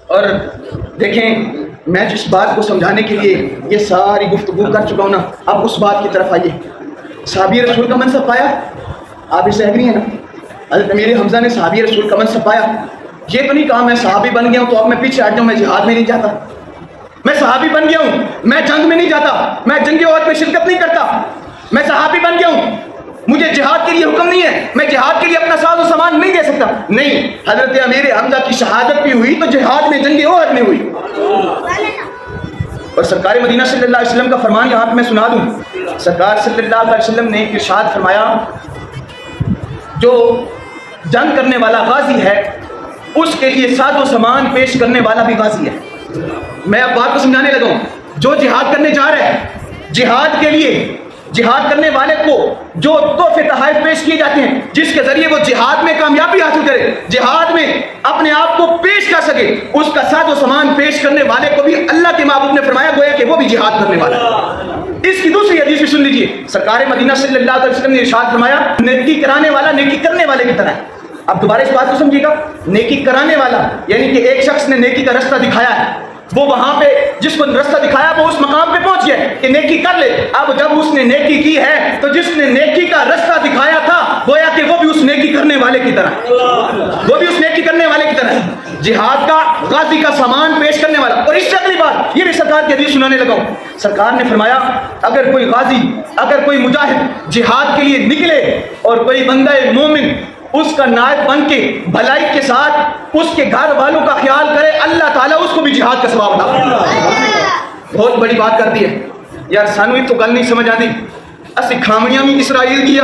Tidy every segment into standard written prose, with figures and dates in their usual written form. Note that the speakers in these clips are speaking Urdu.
اور دیکھیں میں جس بات کو سمجھانے کے لیے یہ ساری گفتگو کر چکا ہوں نا، اب اس بات کی طرف آئیے. صحابی رسول کا منصب پایا، آپ اس سے ایگری ہیں نا؟ حضرت امیر حمزہ نے صحابی رسول کا منصب پایا. یہ تو نہیں کہا میں صحابی بن گیا ہوں تو اب میں پیچھے ہٹ جاؤں، میں جہاد میں نہیں جاتا. میں صحابی بن گیا ہوں، میں جنگ میں نہیں جاتا، میں جنگ عہد میں شرکت نہیں کرتا. میں صحابی بن گیا ہوں، مجھے جہاد کے لیے حکم نہیں ہے، میں جہاد کے لیے اپنا ساز و سامان نہیں دے سکتا. نہیں، حضرت امیر حمزہ کی شہادت بھی ہوئی تو جہاد میں، جنگ عہد میں ہوئی. اور سرکار مدینہ صلی اللہ علیہ وسلم کا فرمان یہاں پہ میں سنا دوں. سرکار صلی اللہ علیہ وسلم نے ارشاد فرمایا، جو جنگ کرنے والا غازی ہے اس کے لیے ساز و سامان پیش کرنے والا بھی غازی ہے. میں اب بات کو سمجھانے لگا ہوں. جو جہاد کرنے جا رہا ہے، جہاد کے لیے جہاد کرنے والے کو جو تحفے تحائف پیش کیے جاتے ہیں جس کے ذریعے وہ جہاد میں کامیابی حاصل کرے، جہاد میں اپنے آپ کو پیش کر سکے، اس کا ساز و سامان پیش کرنے والے کو بھی اللہ کے محبوب نے فرمایا گویا کہ وہ بھی جہاد کرنے والا ہے. اس کی دوسری حدیث بھی سن لیجئے. سرکار مدینہ صلی اللہ علیہ وسلم نے ارشاد فرمایا، نیکی کرانے والا نیکی کرنے والے کی طرح ہے. اب دوبارہ اس بات کو سمجھیے گا. نیکی کرانے والا یعنی کہ ایک شخص نے نیکی کا رستہ دکھایا ہے، وہ وہاں پہ جس کو رستہ دکھایا وہ اس مقام پہ پہنچ گیا کہ نیکی کر لے. اب جب اس نے نیکی کی ہے تو جس نے نیکی کا رستہ دکھایا تھا گویا کہ وہ بھی اس نیکی کرنے والے کی طرح ہے، وہ بھی اس نیکی کرنے والے کی طرح ہے. جہاد کا غازی کا سامان پیش کرنے والا. اور اس سے اگلی بات یہ بھی سرکار کی حدیث سنانے لگا ہوں. سرکار نے فرمایا، اگر کوئی غازی، اگر کوئی مجاہد جہاد کے لیے نکلے اور کوئی بندہ مومن اس کا نائب بن کے بھلائی کے ساتھ اس کے گھر والوں کا خیال کرے، اللہ تعالیٰ اس کو بھی جہاد کا ثواب عطا کرے. بہت بڑی بات کر دی ہے یار. سانو تو گل نہیں سمجھ آتی. اسی کھاویاں بھی اسرائیل دیا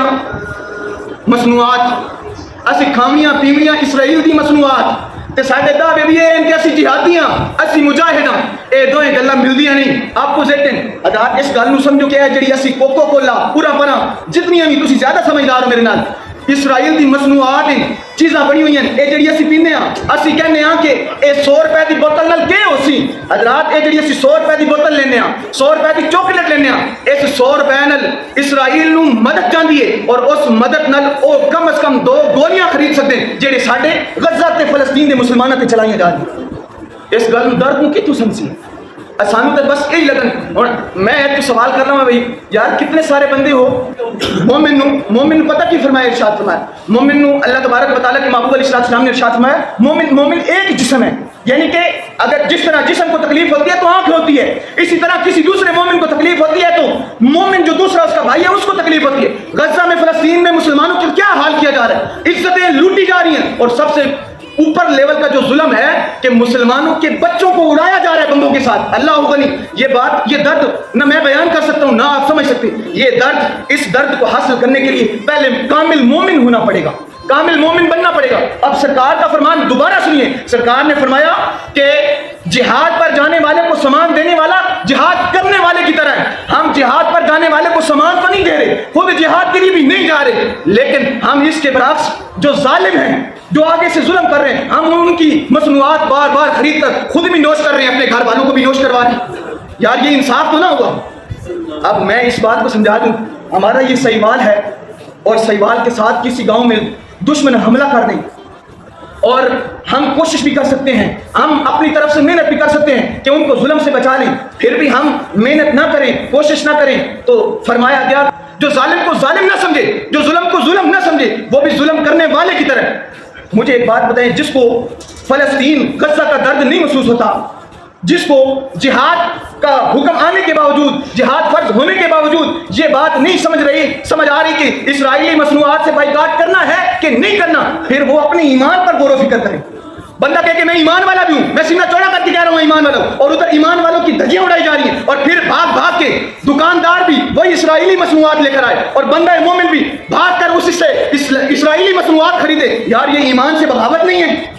مصنوعات، اسی کھاویاں پیویاں اسرائیل دی مصنوعات تے ساڈے دعوے بھی ہیں کہ اسی جہادیاں، اسی مجاہداں. اے دوئیں گلاں ملدیاں نہیں، اپوزٹ ہیں. اگر اس گل نو سمجھو کہ جڑی اسی کوکو کولا پورا پرا جتنیاں بھی تسی زیادہ سمجھدار ہو میرے نال، اسرائیل دی مصنوعات ہیں، چیزاں بنی ہوئی ہیں. اے جڑی اسی پینے ہاں، اسی کہنے ہاں کہ اے 100 روپے دی بوتل نال کے ہو سی. حضرات اے جڑی اسی 100 روپے دی بوتل لینے ہاں، 100 روپے دی چاکلیٹ لینے ہاں، اس 100 روپے نال اسرائیل نو مدد چاہندی ہے اور اس مدد نال او کم از کم 2 گولیاں خرید سکتے ہیں جڑے ساڈے غزہ تے فلسطین دے مسلماناں تے چلائیاں جا رہی. اس گل نو درد نو کتوں سمجھی سانو تو بس یہی لگن. اور میں ایک سوال کر رہا ہوں بھائی یار، کتنے سارے بندے ہو مومن نو پتہ کی فرمایا؟ ارشاد فرمایا مومن نو اللہ تبارک و تعالیٰ کے محبوب علیہ السلام نے ارشاد فرمایا مومن ایک جسم ہے. یعنی کہ اگر جس طرح جسم کو تکلیف ہوتی ہے تو آنکھ ہوتی ہے، اسی طرح کسی دوسرے مومن کو تکلیف ہوتی ہے تو مومن جو دوسرا اس کا بھائی ہے اس کو تکلیف ہوتی ہے. غزہ میں فلسطین میں مسلمانوں کا کیا حال کیا جا رہا ہے، عزتیں لوٹی جا رہی ہیں. اور سب سے اوپر لیول کا جو ظلم ہے کہ مسلمانوں کے بچوں کو اڑایا جا رہا ہے بمبوں کے ساتھ. اللہ غنی، یہ بات، یہ درد نہ میں بیان کر سکتا ہوں نہ آپ سمجھ سکتے. یہ درد، اس درد کو حاصل کرنے کے لیے پہلے کامل مومن ہونا پڑے گا، کامل مومن بننا پڑے گا. اب سرکار کا فرمان دوبارہ سنیے. سرکار نے فرمایا کہ جہاد پر جانے والے کو سامان دینے والا جہاد کرنے والے کی طرح ہے. ہم جہاد پر جانے والے کو سامان تو نہیں دے رہے، خود جہاد کے لیے بھی نہیں جا رہے، لیکن ہم اس کے برعکس جو ظالم ہیں، جو آگے سے ظلم کر رہے ہیں، ہم ان کی مصنوعات بار بار خرید کر خود بھی نوش کر رہے ہیں، اپنے گھر والوں کو بھی نوش کروا رہے ہیں. یار یہ انصاف تو نہ ہوا. اب میں اس بات کو سمجھا دوں. ہمارا یہ سہیوال ہے اور سہیوال کے ساتھ کسی گاؤں میں دشمن حملہ کر دیں اور ہم کوشش بھی کر سکتے ہیں، ہم اپنی طرف سے محنت بھی کر سکتے ہیں کہ ان کو ظلم سے بچا لیں، پھر بھی ہم محنت نہ کریں، کوشش نہ کریں تو فرمایا گیا جو ظالم کو ظالم نہ سمجھے، جو ظلم کو ظلم نہ سمجھے، وہ بھی ظلم کرنے والے کی طرح. مجھے ایک بات بتائیں، جس کو فلسطین غزہ کا درد نہیں محسوس ہوتا، جس کو جہاد کا حکم آنے کے باوجود، جہاد فرض ہونے کے باوجود یہ بات نہیں سمجھ آ رہی کہ اسرائیلی مصنوعات سے بائیکاٹ کرنا ہے کہ نہیں کرنا، پھر وہ اپنے ایمان پر غور و فکر کریں. بندہ کہے کہ میں ایمان والا بھی ہوں، میں سینہ چوڑا کر کے کہہ رہا ہوں ایمان والا ہوں، اور ادھر ایمان والوں کی دھجیاں اڑائی جا رہی ہیں، اور پھر بھاگ بھاگ کے دکاندار بھی وہی اسرائیلی مصنوعات لے کر آئے اور بندہ مومن بھی بھاگ کر اس سے اسرائیلی مصنوعات خریدے. یار یہ ایمان سے بغاوت نہیں ہے؟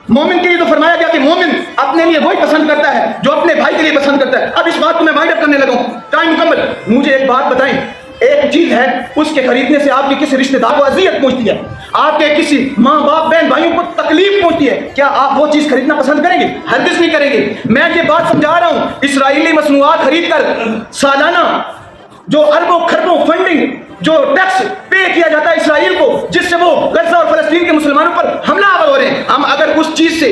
مومن کے لیے تو فرمایا گیا کہ مومن اپنے لیے وہی پسند کرتا ہے جو اپنے بھائی کے لیے پسند کرتا ہے. اب اس بات کو میں وائنڈ اپ کرنے لگا ہوں، ٹائم مکمل. مجھے ایک بات بتائیں، ایک چیز ہے اس کے خریدنے سے آپ کے کسی رشتہ دار کو اذیت پہنچتی ہے، آپ کے کسی ماں باپ بہن بھائیوں کو تکلیف پہنچتی ہے، کیا آپ وہ چیز خریدنا پسند کریں گے؟ ہرگز نہیں کریں گے. میں یہ بات سمجھا رہا ہوں، اسرائیلی مصنوعات خرید کر سالانہ جو اربوں خربوں فنڈنگ، جو ٹیکس پے کیا جاتا ہے اسرائیل کو، جس سے وہ غزہ اور فلسطین کے مسلمانوں پر حملہ آور ہو رہے ہیں، ہم اگر اس چیز سے